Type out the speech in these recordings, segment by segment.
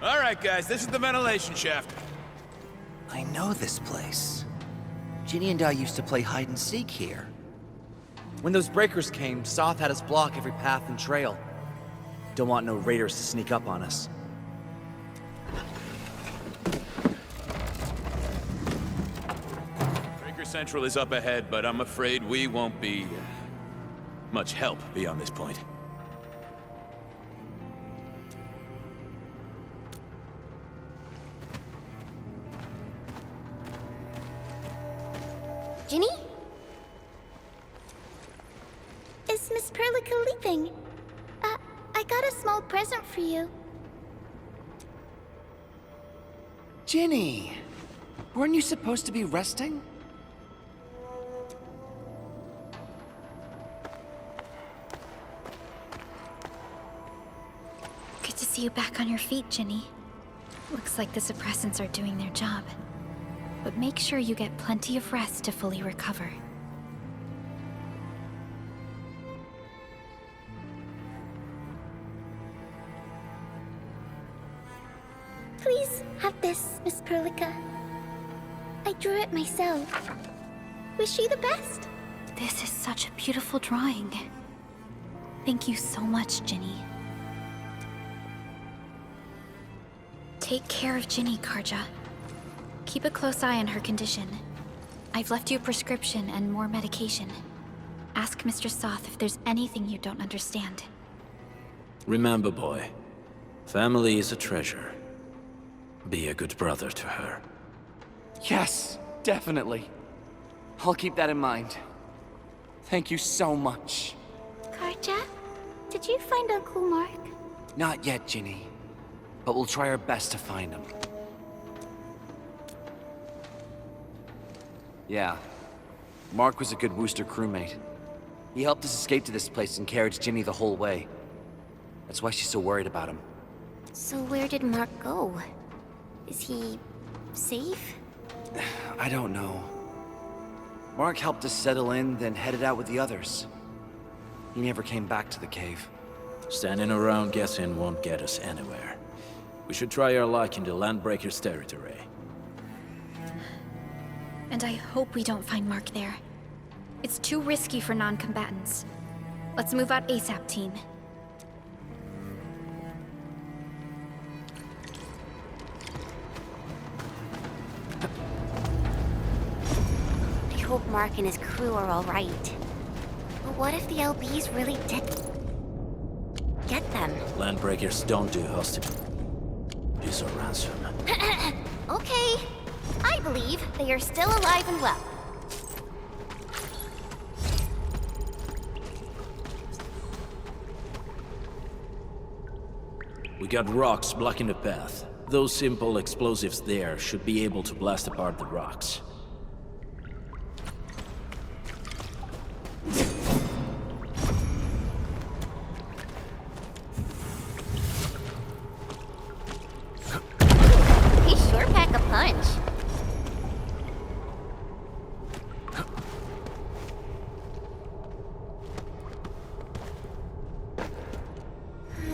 All right, guys, this is the ventilation shaft. I know this place. Ginny and I used to play hide and seek here. When those breakers came, Soth had us block every path and trail. Don't want no raiders to sneak up on us. Breaker Central is up ahead, but I'm afraid we won't be much help beyond this point. Ginny? Is Miss Perlica leaving? I got a small present for you. Ginny! Weren't you supposed to be resting? Good to see you back on your feet, Ginny. Looks like the suppressants are doing their job. But make sure you get plenty of rest to fully recover. Please have this, Miss Perlica. I drew it myself. Wish you the best. This is such a beautiful drawing. Thank you so much, Ginny. Take care of Ginny, Karja. Keep a close eye on her condition. I've left you a prescription and more medication. Ask Mr. Soth if there's anything you don't understand. Remember, boy, family is a treasure. Be a good brother to her. Yes, definitely. I'll keep that in mind. Thank you so much. Karja, did you find Uncle Mark? Not yet, Ginny. But we'll try our best to find him. Yeah. Mark was a good Wooster crewmate. He helped us escape to this place and carried Ginny the whole way. That's why she's so worried about him. So where did Mark go? Is he safe? I don't know. Mark helped us settle in, then headed out with the others. He never came back to the cave. Standing around guessing won't get us anywhere. We should try our luck in the Landbreakers' territory. And I hope we don't find Mark there. It's too risky for non-combatants. Let's move out ASAP, team. I hope Mark and his crew are all right. But what if the LBs really did get them? Landbreakers don't do hostage. Use a ransom. Okay. I believe they are still alive and well. We got rocks blocking the path. Those simple explosives there should be able to blast apart the rocks. He sure pack a punch.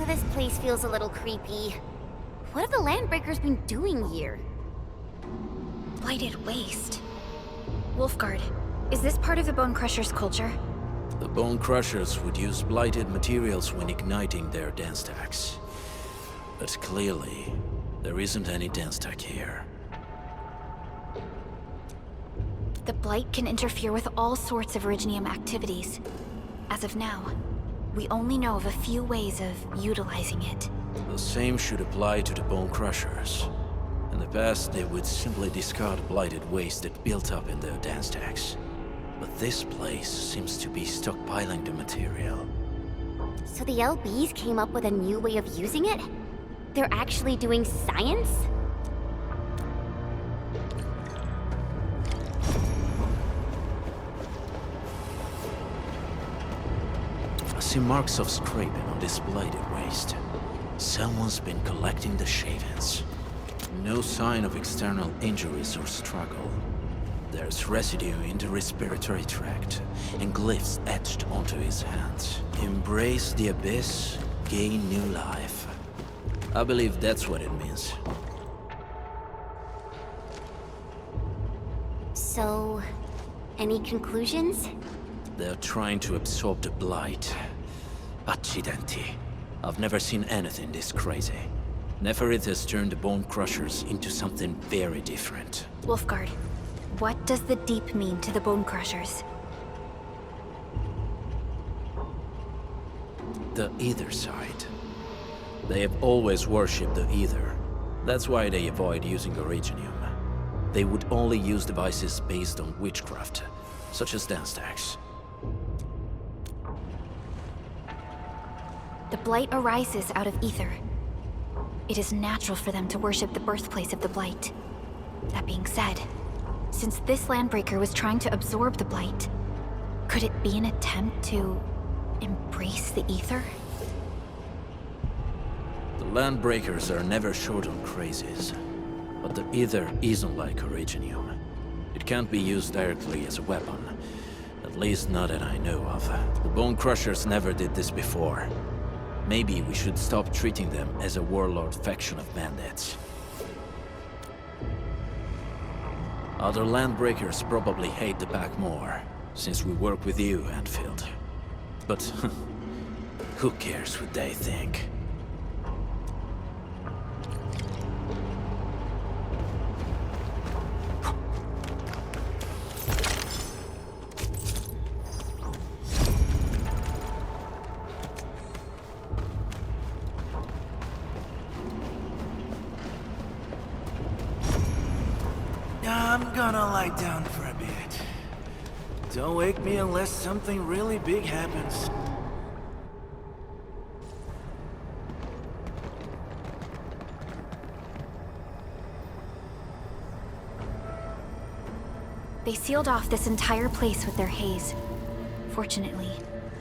This place feels a little creepy. What have the Landbreakers been doing here? Blighted waste. Wolfguard, is this part of the Bone Crusher's culture? The Bone Crushers would use blighted materials when igniting their dance stacks. But clearly, there isn't any dance stack here. The Blight can interfere with all sorts of Originium activities. As of now, we only know of a few ways of utilizing it. The same should apply to the Bone Crushers. In the past, they would simply discard blighted waste that built up in their dance stacks. But this place seems to be stockpiling the material. So the LBs came up with a new way of using it? They're actually doing science? I see marks of scraping on this blighted waste. Someone's been collecting the shavings. No sign of external injuries or struggle. There's residue in the respiratory tract, and glyphs etched onto his hands. Embrace the abyss, gain new life. I believe that's what it means. So, any conclusions? They're trying to absorb the blight. Accidenti. I've never seen anything this crazy. Neferith has turned the Bone Crushers into something very different. Wolfguard, what does the Deep mean to the Bone Crushers? The Ether side. They have always worshipped the Ether. That's why they avoid using Originium. They would only use devices based on witchcraft, such as dance stacks. The Blight arises out of Ether. It is natural for them to worship the birthplace of the Blight. That being said, since this Landbreaker was trying to absorb the Blight, could it be an attempt to embrace the Ether? The Landbreakers are never short on crazes, but the Ether isn't like Originium. It can't be used directly as a weapon, at least not that I know of. The Bone Crushers never did this before. Maybe we should stop treating them as a warlord faction of bandits. Other Landbreakers probably hate the pack more, since we work with you, Endfield. But who cares what they think? I'm gonna lie down for a bit. Don't wake me unless something really big happens. They sealed off this entire place with their haze. Fortunately,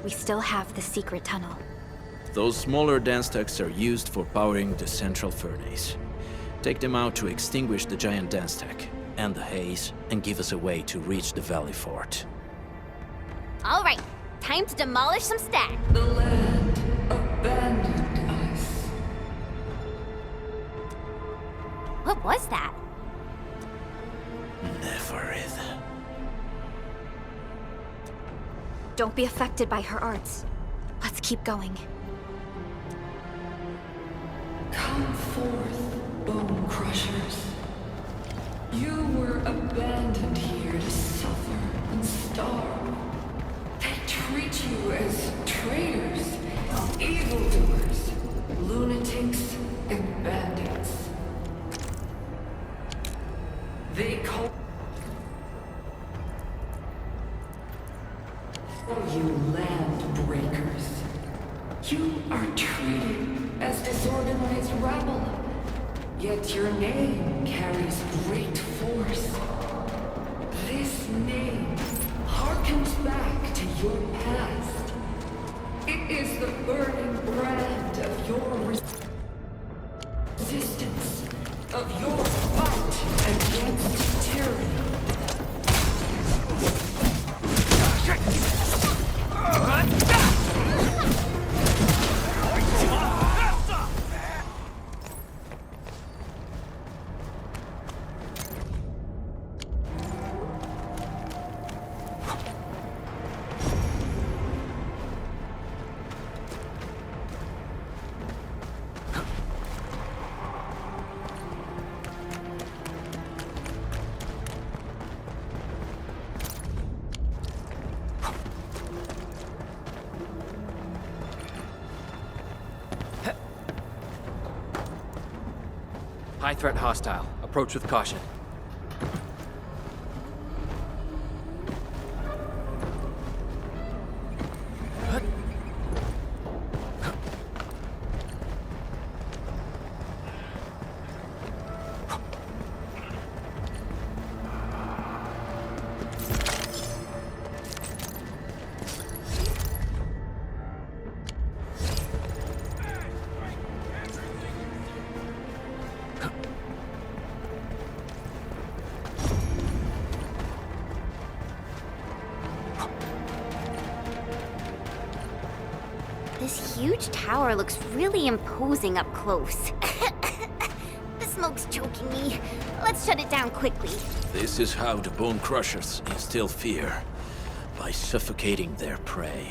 we still have the secret tunnel. Those smaller dance stacks are used for powering the central furnace. Take them out to extinguish the giant dance stack and the haze, and give us a way to reach the Valley Fort. All right, time to demolish some stacks. The land abandoned us. What was that? Neferith. Don't be affected by her arts. Let's keep going. Come forth, Bone Crushers. You were abandoned here to suffer and starve. They treat you as traitors, evildoers, lunatics, and bandits. They call you land breakers. You are treated as disorganized rabble. Yet your name carries great force. This name harkens back to your past. It is the burning brand of your resistance, of your fight against tyranny. High threat hostile. Approach with caution. huge tower looks really imposing up close. The smoke's choking me. Let's shut it down quickly. This is how the Bone Crushers instill fear, by suffocating their prey.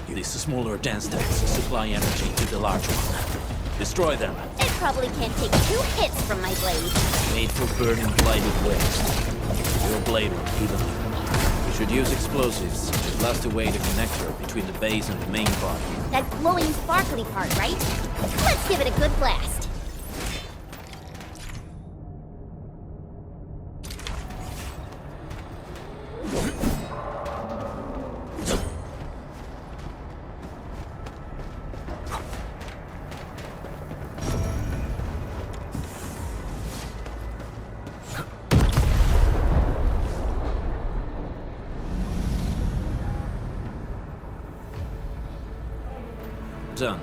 These smaller dance stacks supply energy to the large one. Destroy them. It probably can't take 2 hits from my blade. Made for burning blighted waste. Your blade will even. You should use explosives to blast away the connector between the base and the main body. That glowing sparkly part, right? Let's give it a good blast. Done.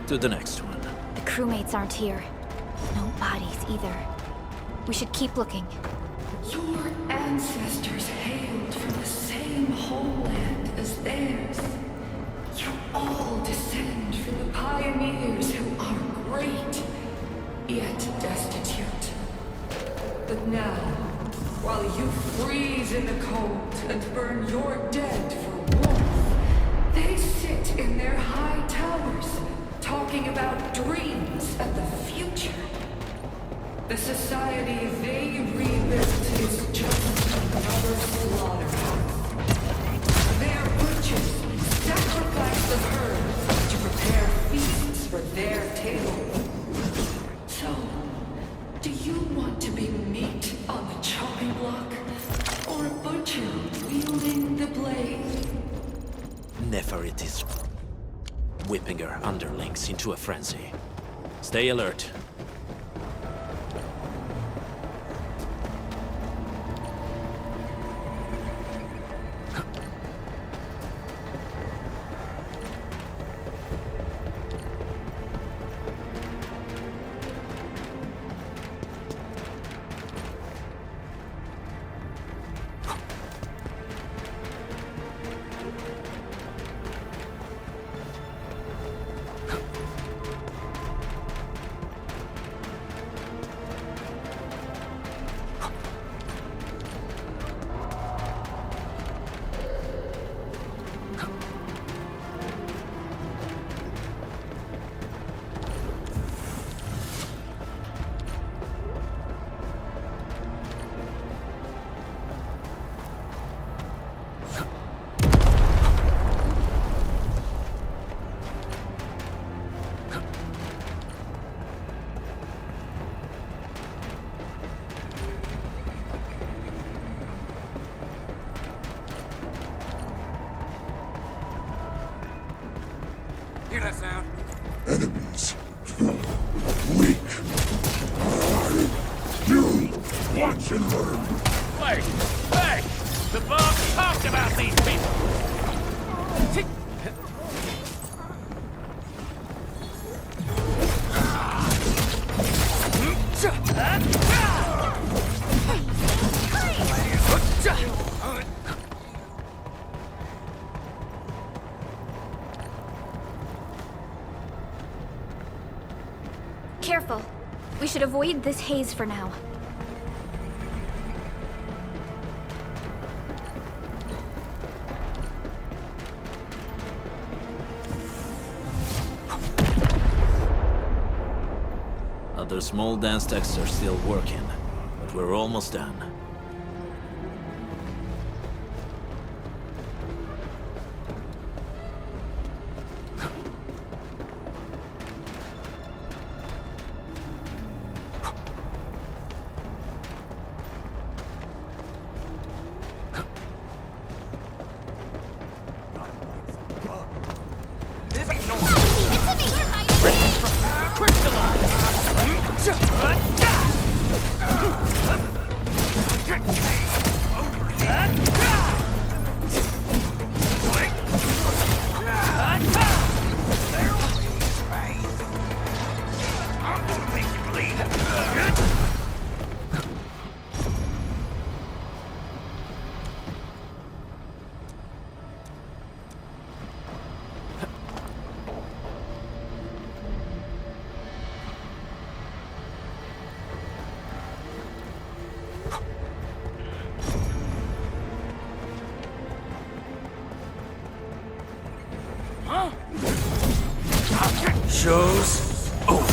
To the next one. The crewmates aren't here. No bodies either. We should keep looking. Your ancestors hailed from the same homeland as theirs. You all descend from the pioneers who are great, yet destitute. But now, while you freeze in the cold and burn your dead for warmth, they sit in their high towers, talking about dreams and the future. The society they rebuilt is just another slaughterhouse. Their butchers sacrifice the herd to prepare feasts for their table. So, do you want to be meat on the chopping block, or a butcher wielding the blade? Neferit is whipping her underlings into a frenzy. Stay alert. Hear that sound? Enemies. Weak. You watch and learn. Wait! Hey! The boss talked about these people! Careful. We should avoid this haze for now. Other small dance decks are still working, but we're almost done. show's over.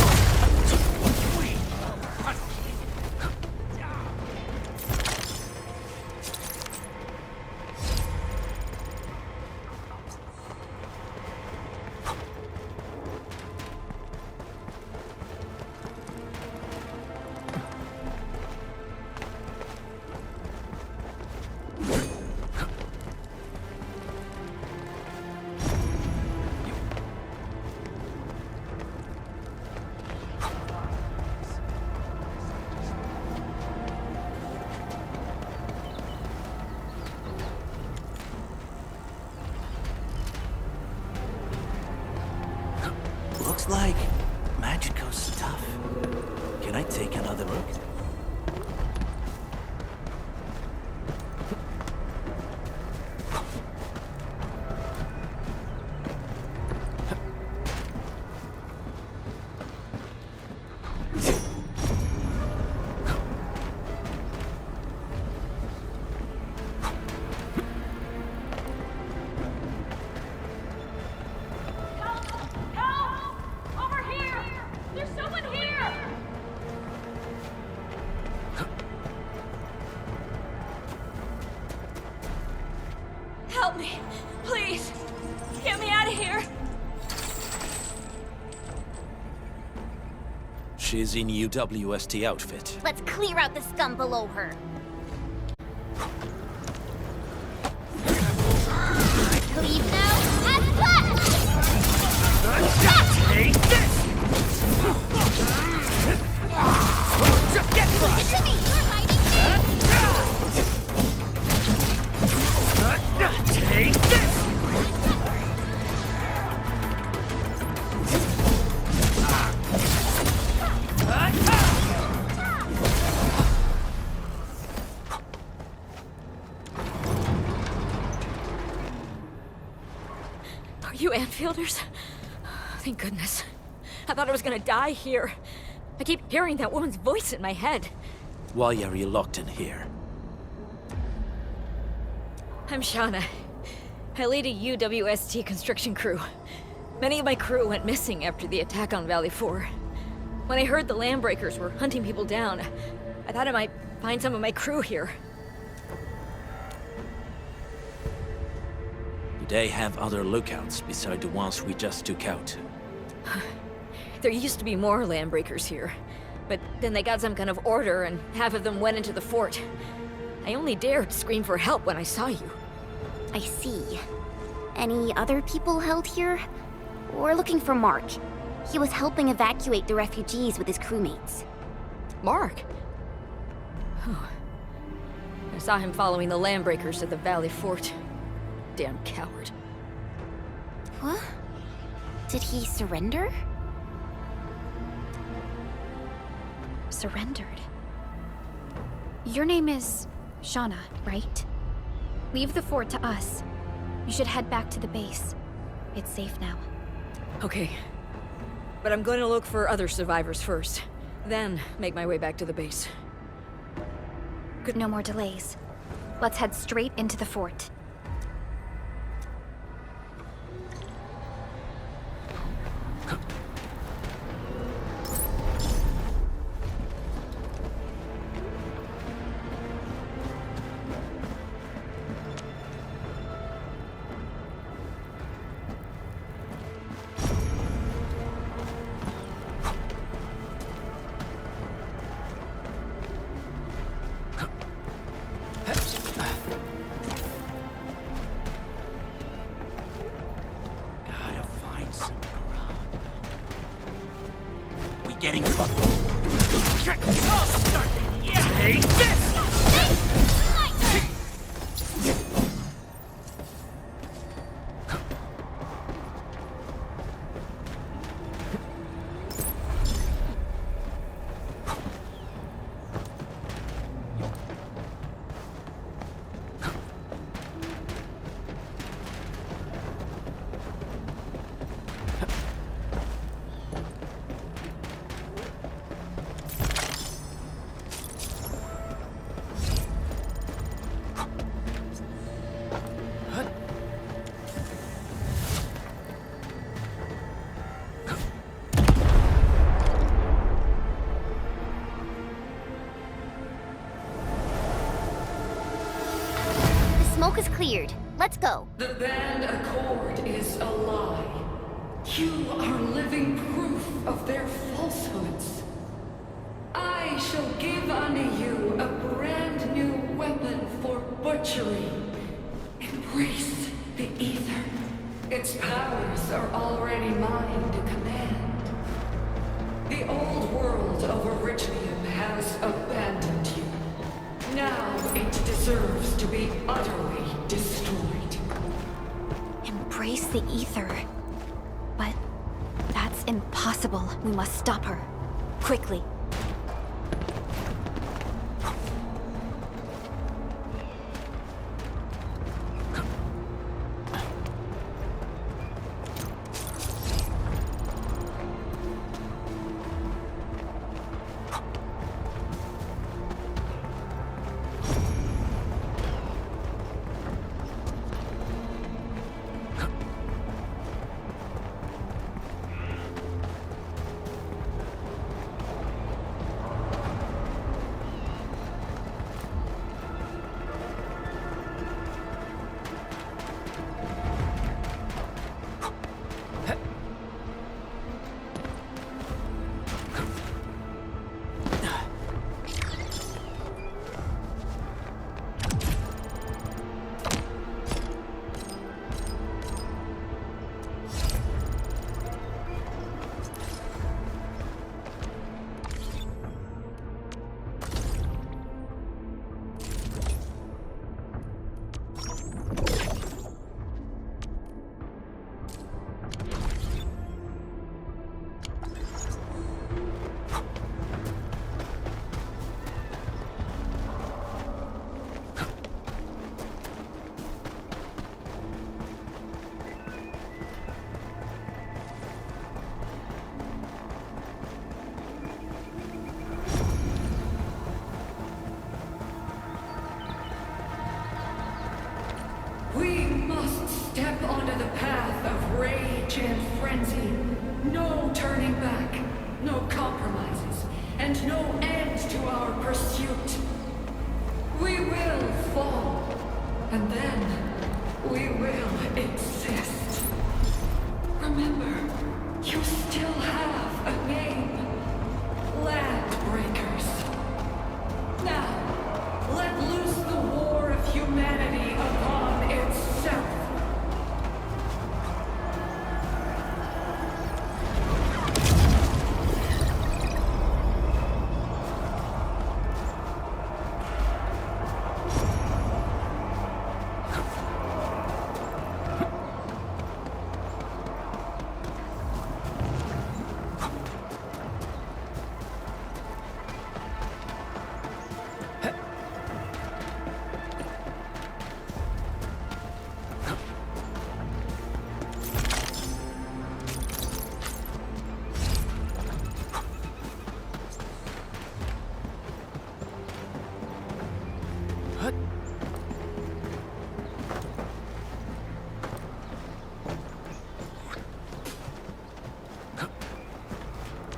Looks like Magico's stuff. Can I take another look? Help me! Please! Get me out of here! She's in UWST outfit. Let's clear out the scum below her. Leave now and flash! Take this! Just get crushed! To me! You're hiding Take this! Are you Enfielders? Thank goodness. I thought I was gonna die here. I keep hearing that woman's voice in my head. Why are you locked in here? I'm Shauna. I lead a UWST construction crew. Many of my crew went missing after the attack on Valley 4. When I heard the Landbreakers were hunting people down, I thought I might find some of my crew here. Do they have other lookouts beside the ones we just took out? There used to be more Landbreakers here, but then they got some kind of order and half of them went into the fort. I only dared scream for help when I saw you. I see. Any other people held here? We're looking for Mark. He was helping evacuate the refugees with his crewmates. Mark? Oh. I saw him following the Landbreakers to the Valley Fort. Damn coward. What? Did he surrender? Surrendered. Your name is Shauna, right? Leave the fort to us. You should head back to the base. It's safe now. Okay. But I'm going to look for other survivors first. Then make my way back to the base. No more delays. Let's head straight into the fort. Gotta find some grub. We getting fucked. Take this! smoke is cleared. Let's go. The band accord is a lie. You are living proof of their falsehoods. I shall give unto you a brand new weapon for butchery. Embrace the ether. Its powers are already mine to command. The old world of Erytrium has abandoned you. Now it deserves to be utterly destroyed. Embrace the ether. But that's impossible. We must stop her. Quickly. Step onto the path of rage and frenzy. No turning back, no compromises, and no end to our pursuit. We will fall, and then we will exist. Remember, you still have a name. Landbreakers. Now, let loose the war of humanity upon itself.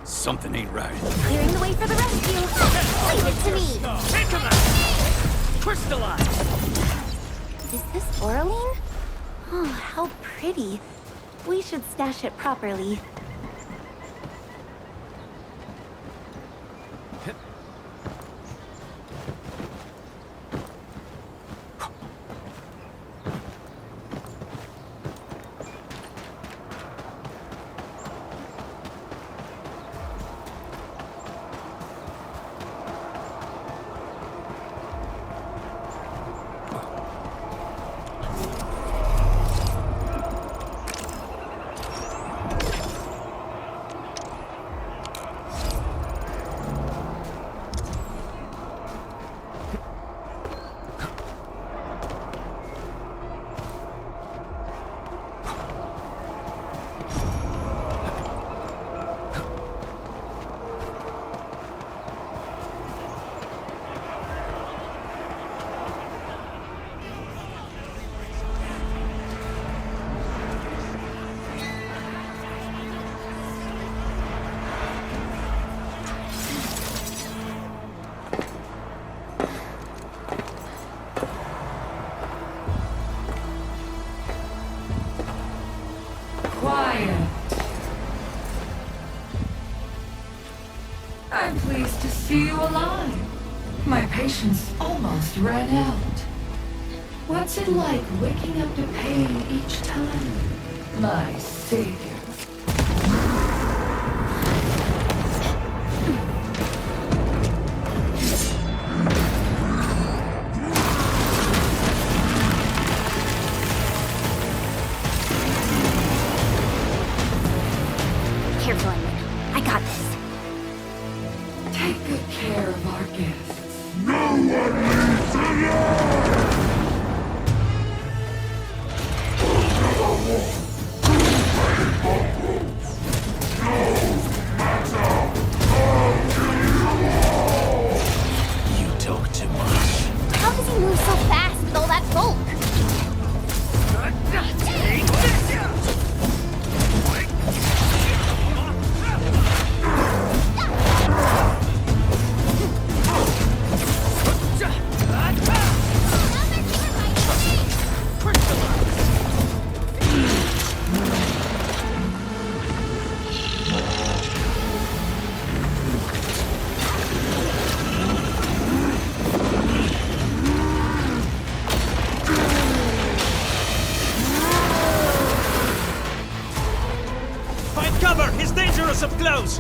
Something ain't right. Clearing the way for the rescue. Leave it to me. Crystallize! Is this Oraline? Oh, how pretty. We should stash it properly. time. My patience almost ran out. What's it like waking up to pain each time? My savior. Careful, Edwin. I got this. Take good care of our guests. No one leaves alive! You talk too much. How does he move so fast with all that bulk? Find cover! He's dangerous up close!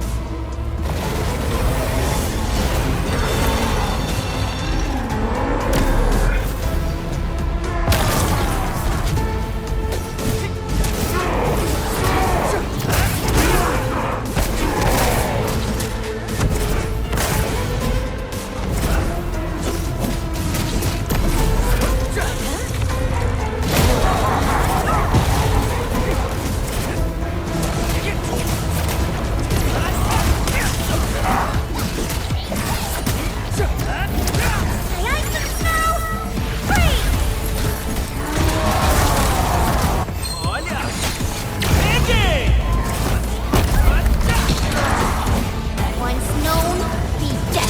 Once known, be dead.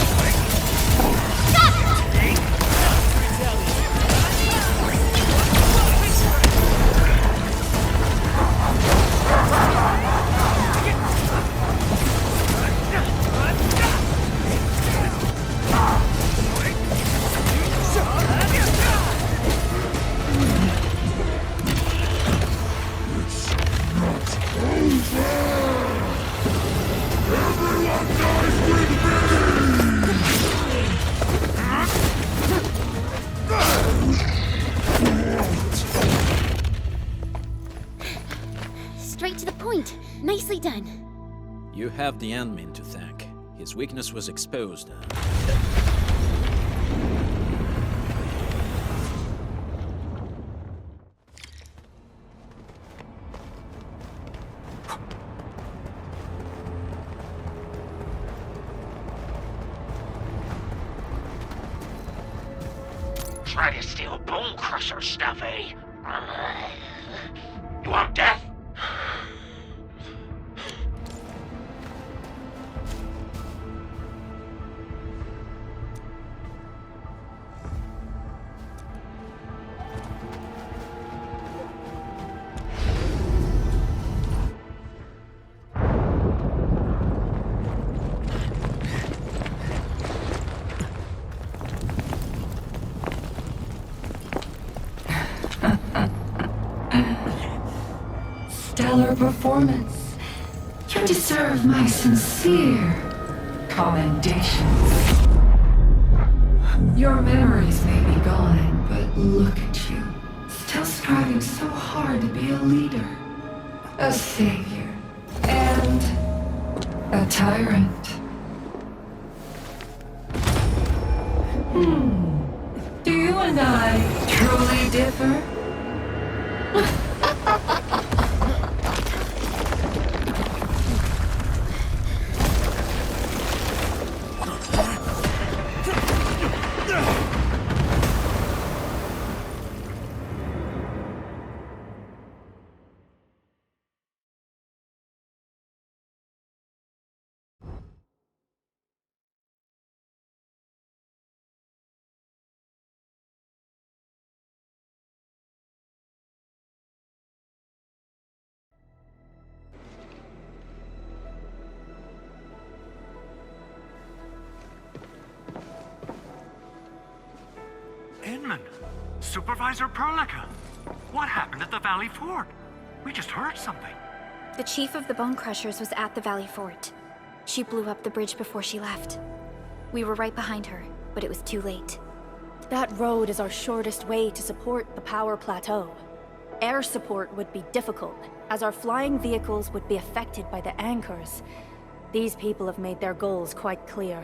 Straight to the point. Nicely done. You have the admin to thank. His weakness was exposed. Try to steal Bone Crusher stuff, eh? You want death? Stellar performance. You deserve my sincere commendations. Your memories may be gone, but look at you. Still striving so hard to be a leader, a savior, and a tyrant. Do you and I truly differ? evening. Supervisor Perlica. What happened at the Valley Fort? We just heard something. The chief of the Bone Crushers was at the Valley Fort. She blew up the bridge before she left. We were right behind her, but it was too late. That road is our shortest way to support the power plateau. Air support would be difficult, as our flying vehicles would be affected by the anchors. These people have made their goals quite clear.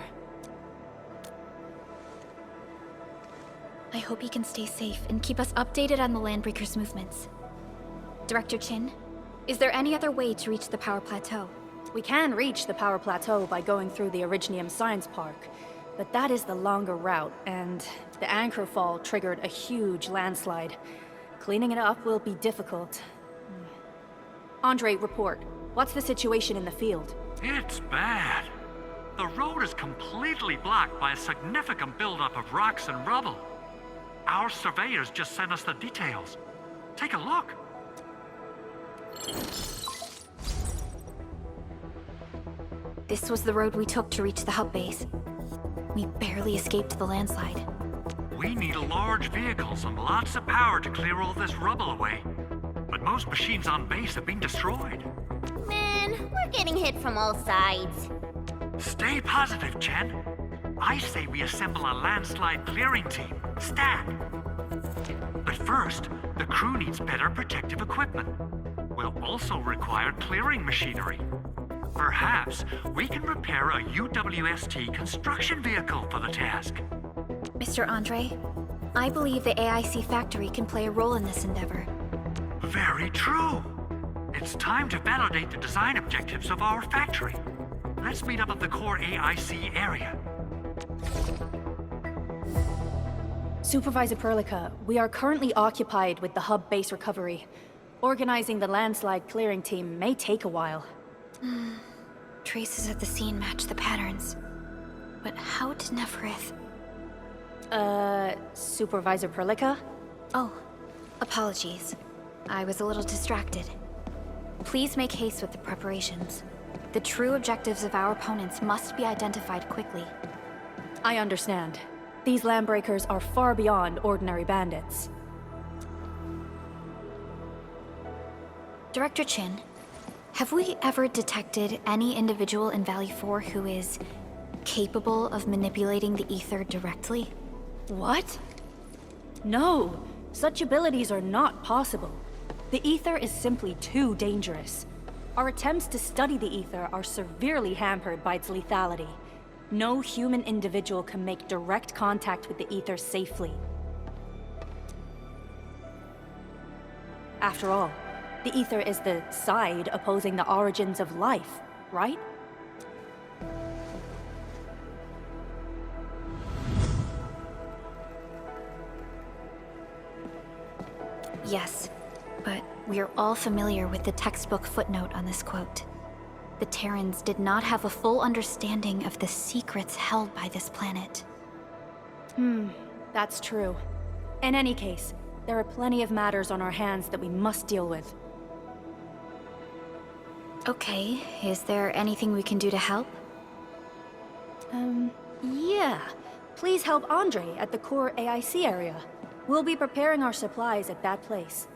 I hope he can stay safe and keep us updated on the Landbreakers' movements. Director Chin, is there any other way to reach the power plateau? We can reach the power plateau by going through the Originium Science Park, but that is the longer route, and the anchor fall triggered a huge landslide. Cleaning it up will be difficult. Andre, report. What's the situation in the field? It's bad. The road is completely blocked by a significant buildup of rocks and rubble. Our surveyors just sent us the details. Take a look. This was the road we took to reach the hub base. We barely escaped the landslide. We need large vehicles and lots of power to clear all this rubble away. But most machines on base have been destroyed. Man, we're getting hit from all sides. Stay positive, Chen. I say we assemble a landslide clearing team. Stat! But first, the crew needs better protective equipment. We'll also require clearing machinery. Perhaps we can repair a UWST construction vehicle for the task. Mr. Andre, I believe the AIC factory can play a role in this endeavor. Very true. It's time to validate the design objectives of our factory. Let's meet up at the core AIC area. Supervisor Perlica, we are currently occupied with the hub base recovery. Organizing the landslide clearing team may take a while. Traces at the scene match the patterns. But how did Neferith... Supervisor Perlica? Oh, apologies. I was a little distracted. Please make haste with the preparations. The true objectives of our opponents must be identified quickly. I understand. These Landbreakers are far beyond ordinary bandits. Director Chin, have we ever detected any individual in Valley 4 who is capable of manipulating the ether directly? What? No, such abilities are not possible. The ether is simply too dangerous. Our attempts to study the ether are severely hampered by its lethality. No human individual can make direct contact with the ether safely. After all, the ether is the side opposing the origins of life, right? Yes, but we are all familiar with the textbook footnote on this quote. The Terrans did not have a full understanding of the secrets held by this planet. That's true. In any case, there are plenty of matters on our hands that we must deal with. Okay, is there anything we can do to help? Yeah. Please help Andre at the core AIC area. We'll be preparing our supplies at that place.